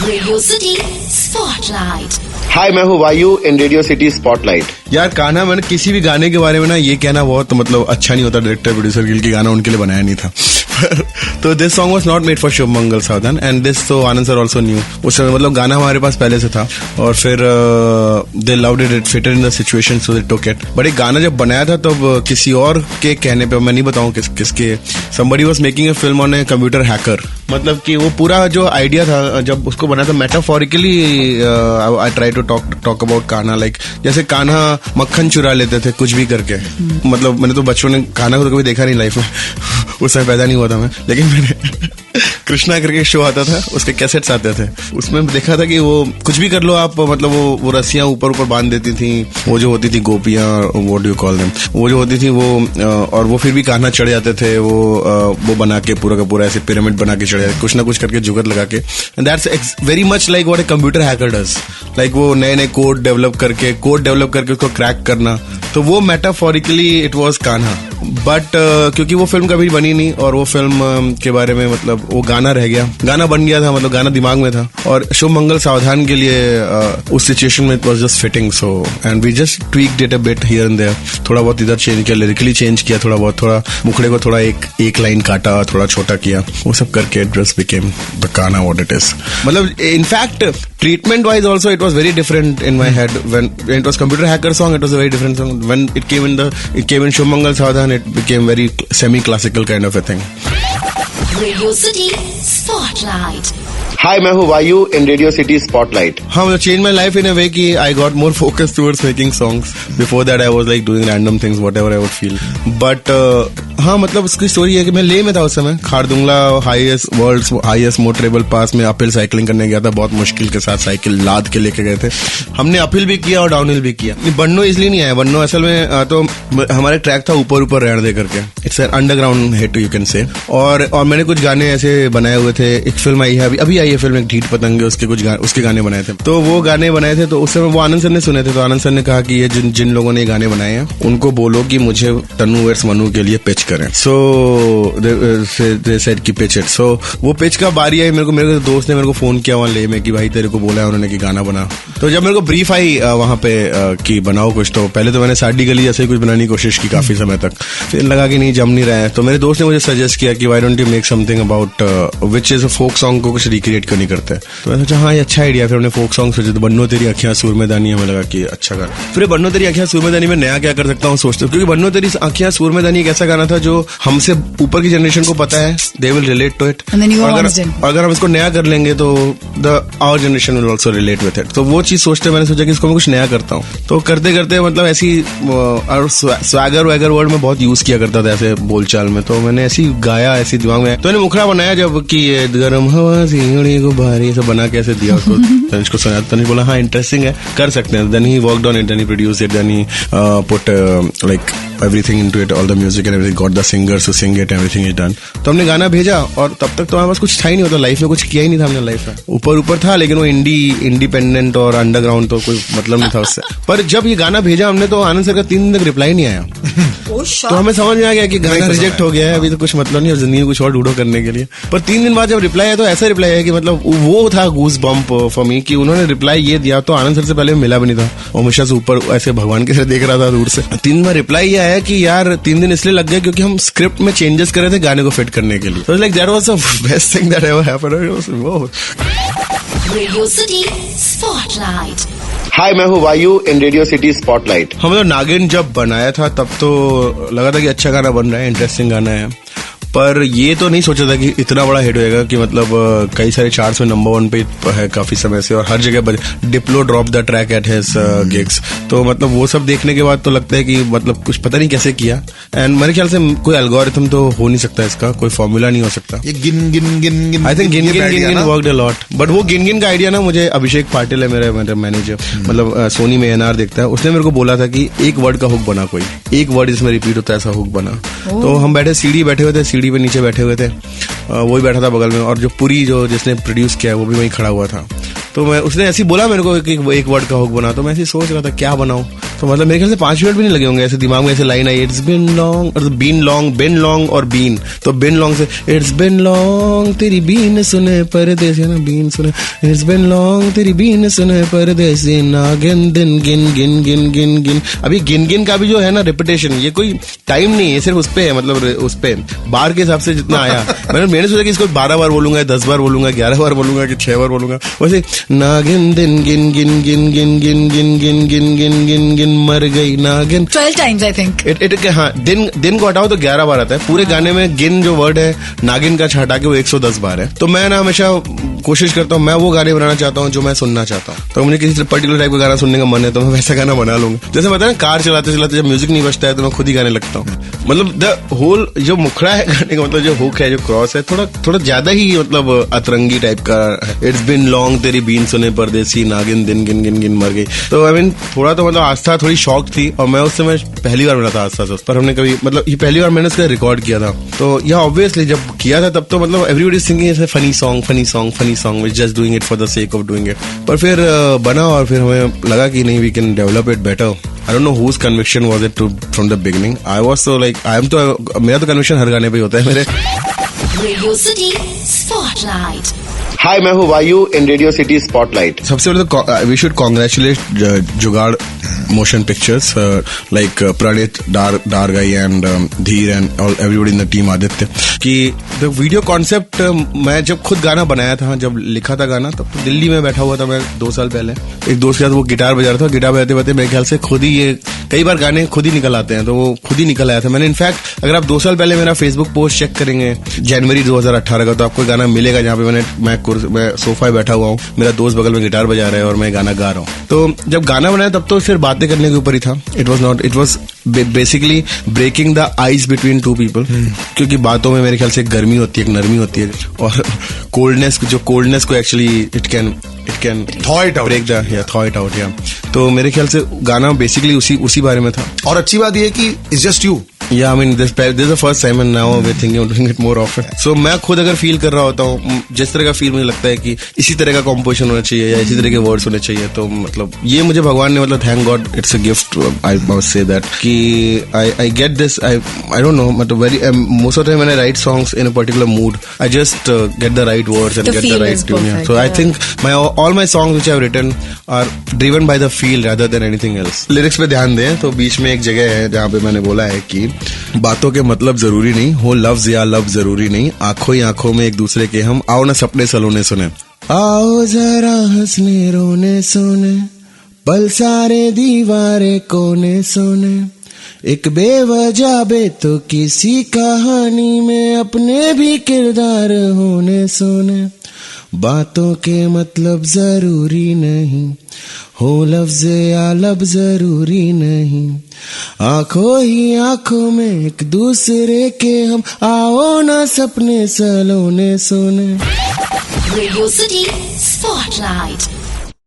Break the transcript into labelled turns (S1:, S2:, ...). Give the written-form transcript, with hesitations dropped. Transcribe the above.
S1: Radio city spotlight.
S2: Hi, मैं हूँ वायु इन रेडियो सिटी स्पॉटलाइट।
S3: यार कान्हा, मैंने किसी भी गाने के बारे में ना ये कहना बहुत मतलब अच्छा नहीं होता डायरेक्टर प्रोड्यूसर गिल की गाना उनके लिए बनाया नहीं था। तो this song was not made for Shubhmangal सावधान एंड दिस तो आनंद सर आल्सो न्यू। उस समय मतलब गाना हमारे पास पहले से था और फिर they loved it, it fitted in the situation so they took it. But एक गाना जब बनाया था तब किसी और के कहने पे, मैं नहीं बताऊं किसके, somebody was making a film on a computer hacker। मतलब कि वो पूरा जो आइडिया था जब उसको बना था metaphorically I try to talk about Kanha, like जैसे कान्हा मक्खन चुरा लेते थे कुछ भी करके। मतलब मैंने तो बचपन में कान्हा को तो कभी देखा नहीं लाइफ में, उस समय पैदा नहीं हुआ था मैं, लेकिन मैंने कृष्णा करके शो आता था, उसके कैसेट्स आते थे, उसमें देखा था कि वो कुछ भी कर लो आप, मतलब वो रस्सियां ऊपर ऊपर बांध देती थी, वो जो होती थी गोपियां, what do you call them, वो जो होती थी वो, और वो फिर भी कान्हा चढ़ जाते थे, वो बना के पूरा का पूरा ऐसे पिरामिड बना के चढ़ जाते, कुछ ना कुछ करके जुगत लगा के। And that's very much like what a computer hacker does, like वो नए नए कोड डेवलप करके उसको क्रैक करना। तो वो metaphorically it was Kanha. But क्योंकि वो फिल्म कभी बनी नहीं और वो फिल्म के बारे में मतलब वो गाना रह गया, गाना बन गया था, मतलब गाना दिमाग में था और शुभमंगल सावधान के लिए उस सिचुएशन में it was just fitting. So and we just tweaked it a bit here and there, थोड़ा बहुत इधर चेंज किया, लिरिकली चेंज किया, थोड़ा बहुत, थोड़ा मुखड़े को थोड़ा एक लाइन काटा, थोड़ा छोटा किया, वो सब करके it just became the Kanha what it is. मतलब in fact treatment wise also it was very different in my head when it was computer hacker song, it was a very different song. When it came in Shubmangal Sawadhan, it became very semi classical kind of a thing.
S1: Radio city spotlight.
S2: Hi, मैं हूँ वायु इन radio city spotlight.
S3: हाँ, मतलब change my life in अ वे कि I got more focus towards making songs. Before that I was like doing random things whatever I would feel. But हाँ, मतलब उसकी story है कि मैं ले में था उस समय, Khardungla world's highest motorable pass में अपहिल साइकिलिंग करने गया था, बहुत मुश्किल के साथ साइकिल लाद के लेके गए थे। हमने अपहिल भी किया और डाउनहिल भी किया। बन्नो इसलिए नहीं आया, बन्नो असल में तो हमारे ट्रैक था ऊपर रहने दे करके, it's an underground hit you can say. और मैंने कुछ गाने ऐसे बनाए हुए थे, एक फिल्म आई है अभी आई है फिल्म एक ढीठ पतंगे, उसके गाने बनाए थे, तो वो गाने बनाए थे। तो उस समय वो आनंद सर ने सुने थे, तो आनंद सर ने कहा कि ये जिन लोगों ने ये गाने बनाए हैं उनको बोलो कि मुझे तनु वर्स मनु के लिए पिच करें। सो दे सेड कि पिच इट। सो वो पिच का बारी आई, मेरे दोस्त ने मेरे को फोन किया वहां ले में कि भाई तेरे को बोला है उन्होंने कि गाना बना। तो जब मेरे को ब्रीफ आई वहां पे कि बनाओ कुछ, तो पहले तो मैंने साडी गली जैसे कुछ बनाने की कोशिश की काफी समय तक, फिर लगा कि नहीं जम नहीं रहा है। तो मेरे दोस्त ने मुझे सजेस्ट किया कि why don't you make something about which is a folk song को कुछ रिक्रिएट क्यों नहीं करते। तो मैं सोचा हाँ ये अच्छा आइडिया। फिर हमने फोक सॉन्ग सोचे, तो बन्नो तेरी अखियां सूर में दानी, हमें लगा कि अच्छा गाना। फिर बन्नो तेरी अखियां सूर में दानी में नया क्या कर सकता हूँ सोचते, क्योंकि बन्नो तेरी अखियां सूर में दानी एक ऐसा गाना था जो हमसे ऊपर की जनरेशन को पता है, they will relate to it. अगर हम इसको नया कर लेंगे तो our generation will also relate with it. तो वो चीज सोचते मैंने सोचा कि इसको मैं कुछ नया करता हूँ। तो करते करते मतलब ऐसी स्वैगर वैगर वर्ड में बहुत यूज किया करता था ऐसे बोलचाल में, तो मैंने ऐसी गाया, ऐसी दिमाग में, तो मैंने मुखड़ा बनाया जब कि गरम हवा सिंगड़ी को भारी सब बना के ऐसे दिया उसको। तनिष को सुना, तनिष बोला हाँ इंटरेस्टिंग है, कर सकते हैं। Then he worked on it, then he produced it, then he put like everything into it, all the music and everything, got the singers to sing it, everything is done। तो हमने गाना भेजा और तब तक तो हमारे पास कुछ था ही नहीं होता, लाइफ में कुछ किया ही नहीं था हमने लाइफ में। ऊपर था लेकिन वो इंडिपेंडेंट और अंडरग्राउंड तो कोई मतलब नहीं था उससे। पर जब ये गाना भेजा हमने तो आनंद सर का 3 दिन तक रिप्लाई नहीं आया। तो हमें समझ में आ गया कि गाना रिजेक्ट हो गया है, अभी तो कुछ मतलब नहीं और जिंदगी में कुछ और ढूंढो करने के लिए। पर 3 दिन बाद जब रिप्लाई आया तो ऐसा रिप्लाई है कि मतलब वो था गूस बम्प फॉर मी कि उन्होंने रिप्लाई ये दिया, तो आनंद सर से पहले मिला भी नहीं था, हमेशा से ऊपर ऐसे भगवान की तरह देख रहा था दूर से। 3 बार रिप्लाई ये आया कि यार 3 दिन इसलिए लग गए क्योंकि हम स्क्रिप्ट में चेंजेस कर रहे थे गाने को फिट करने के लिए। तो like that was the best thing that ever happened.
S1: Radio city spotlight.
S2: Hi, मैं हूँ वायु इन रेडियो सिटी स्पॉटलाइट।
S3: हम लोग नागिन जब बनाया था तब तो लगा था कि अच्छा गाना बन रहा है, इंटरेस्टिंग गाना है, पर ये तो नहीं सोचा था कि इतना बड़ा हिट होएगा कि मतलब कई सारे चार्ट्स में नंबर 1 पे है काफी समय से और हर जगह Diplo drop the track at his gigs. तो मतलब वो सब देखने के बाद तो लगता है कि मतलब कुछ पता नहीं कैसे किया। एंड मेरे ख्याल से कोई एल्गोरिथम तो हो नहीं सकता इसका, कोई फॉर्मूला नहीं हो सकता।
S4: ये गिन
S3: आई थिंक गिन वर्कड अ लॉट। बट वो गिन का आइडिया ना मुझे अभिषेक पाटिल है मेरे मैनेजर, मतलब सोनी में एनआर देखता है, उसने मेरे को बोला था कि एक वर्ड का हुक बना, कोई एक वर्ड इसमें रिपीट होता है ऐसा हुक बना। तो हम बैठे हुए थे सीढ़ी पे नीचे बैठे हुए थे, वही बैठा था बगल में और जो पुरी जो जिसने प्रोड्यूस किया है वो भी वहीं खड़ा हुआ था। तो मैं उसने ऐसे ही बोला मेरे को एक वर्ड का हुक बना, तो मैं ऐसे सोच रहा था क्या बनाऊं, तो मतलब मेरे ख्याल से 5 मिनट भी नहीं लगे होंगे, ऐसे दिमाग में ऐसे line I, it's been long, और बीन लॉन्ग और बीन, तो बिन लॉन्ग से इट्स बिन लॉन्ग तेरी बीन सुने परदेसी, है ना, बीन सुने, इट्स बिन लॉन्ग तेरी बीन सुने परदेसी, नागिन दिन गिन गिन गिन गिन गिन। अभी गिन गिन का भी जो है ना रिपीटेशन, ये कोई टाइम नहीं है, सिर्फ उस पे है, मतलब उस पे बार के हिसाब से जितना आया। मैंने सोचा कि इसको 12 बार बोलूंगा, 10 बार बोलूंगा, 11 बार बोलूंगा कि 6 बार बोलूंगा, वैसे नागिन दिन गिन गिन गिन गिन गिन गिन गिन गिन गिन गिन गिन मर गई नागिन
S4: 12 times I think.
S3: हाँ, दिन को हटाओ तो 11 बार आता है। पूरे गाने में गिन जो वर्ड है नागिन का हटा के वो 110 बार है। तो मैं ना हमेशा कोशिश करता हूँ, मैं वो गाने बनाना चाहता हूँ जो मैं सुनना चाहता हूँ। तो मुझे किसी पर्टिकुलर टाइप का गाना सुनने का मन है तो मैं वैसा गाना बना लूंगा। जैसे बताया ना, कार चलाते चलाते जब म्यूजिक नहीं बजता है तो मैं खुद ही गाने लगता हूँ। मतलब द होल जो मुखड़ा है गाने का, मतलब जो हुक है, जो क्रॉस है, थोड़ा ज्यादा ही मतलब अतरंगी टाइप का। इट्स बिन लॉन्ग तेरी बीन सुने परदेसी, नागिन दिन गिन गिन गिन मर गई। तो आई मीन थोड़ा तो मतलब आस्था थोड़ी शौक थी, और मैं उस समय पहली बार बना था आस्था से, पर हमने कभी मतलब ये पहली बार मैंने उसका रिकॉर्ड किया था। तो यह ऑब्वियसली जब किया था तब तो मतलब everybody singing is funny song which just doing it for the sake of doing it. पर फिर बना और फिर हमें लगा कि नहीं, we can develop it better. I don't know whose conviction was it from the beginning. I was so like, मेरा तो conviction हर गाने पे ही होता है मेरे।
S1: Radio City Spotlight.
S2: हाय, मैं हूँ वायु इन रेडियो सिटी स्पॉटलाइट।
S3: सबसे पहले तो we should congratulate Jugaad motion pictures like Pranit Dargai and Dheer and all everybody in the team Aditya कि द वीडियो कॉन्सेप्ट। मैं जब खुद गाना बनाया था, जब लिखा था गाना, तब तो दिल्ली में बैठा हुआ था मैं 2 साल पहले। एक दोस्त के साथ वो गिटार बजा रहा था, गिटार बजाते बजाते मेरे ख्याल से खुद ही ये कई बार गाने खुद ही निकल आते हैं, तो वो खुद ही निकल आया था। मैंने इनफैक्ट अगर आप 2 साल पहले मेरा फेसबुक पोस्ट चेक करेंगे जनवरी 2018 का, तो आपको गाना मिलेगा जहाँ पे मैं सोफा बैठा हुआ हूँ, मेरा दोस्त बगल में गिटार बजा रहा है और मैं गाना गा रहा हूँ। तो जब गाना बनाया तब तो सिर्फ बातें करने के ऊपर ही था। It was basically breaking the ice between 2 people, क्योंकि बातों में मेरे ख्याल से एक गर्मी होती है, एक नरमी होती है, और कोल्डनेस को actually it can thaw it out. तो मेरे ख्याल से गाना बेसिकली उसी बारे में था।
S5: और अच्छी बात ये है कि it's just you.
S3: Yeah, I mean, this is the first time and now we're thinking of doing it more often. So मैं खुद अगर फील कर रहा होता हूँ, जिस तरह का फील मुझे लगता है कि इसी तरह का कॉम्पोजिशन होना चाहिए या इसी तरह के वर्ड्स होने चाहिए, तो मतलब ये मुझे भगवान ने, मतलब thank God, it's a gift, I must say that, कि I get this, I don't know, मतलब very most of the time when I write songs in a particular mood, I just get the right words and get the right tune. So I think all my songs which I have written are driven by the feel rather than anything else. Lyrics पे ध्यान दें तो बीच में एक जगह है जहाँ पे मैंने बोला है कि बातों के मतलब जरूरी नहीं हो, लफ्ज या लफ्ज जरूरी नहीं, आंखों ही आंखों में एक दूसरे के हम, आओ ना सपने सलोने सुने, आओ जरा हंसने रोने सोने, पल सारे दीवारे कोने सोने, एक बेवजह बे तो किसी कहानी में अपने भी किरदार होने सोने, बातों के मतलब जरूरी नहीं हो, लफ्ज या लफ्ज जरूरी नहीं, आंखों ही आंखों में एक दूसरे के हम, आओ ना सपने सलोने सोने।
S1: Radio City Spotlight.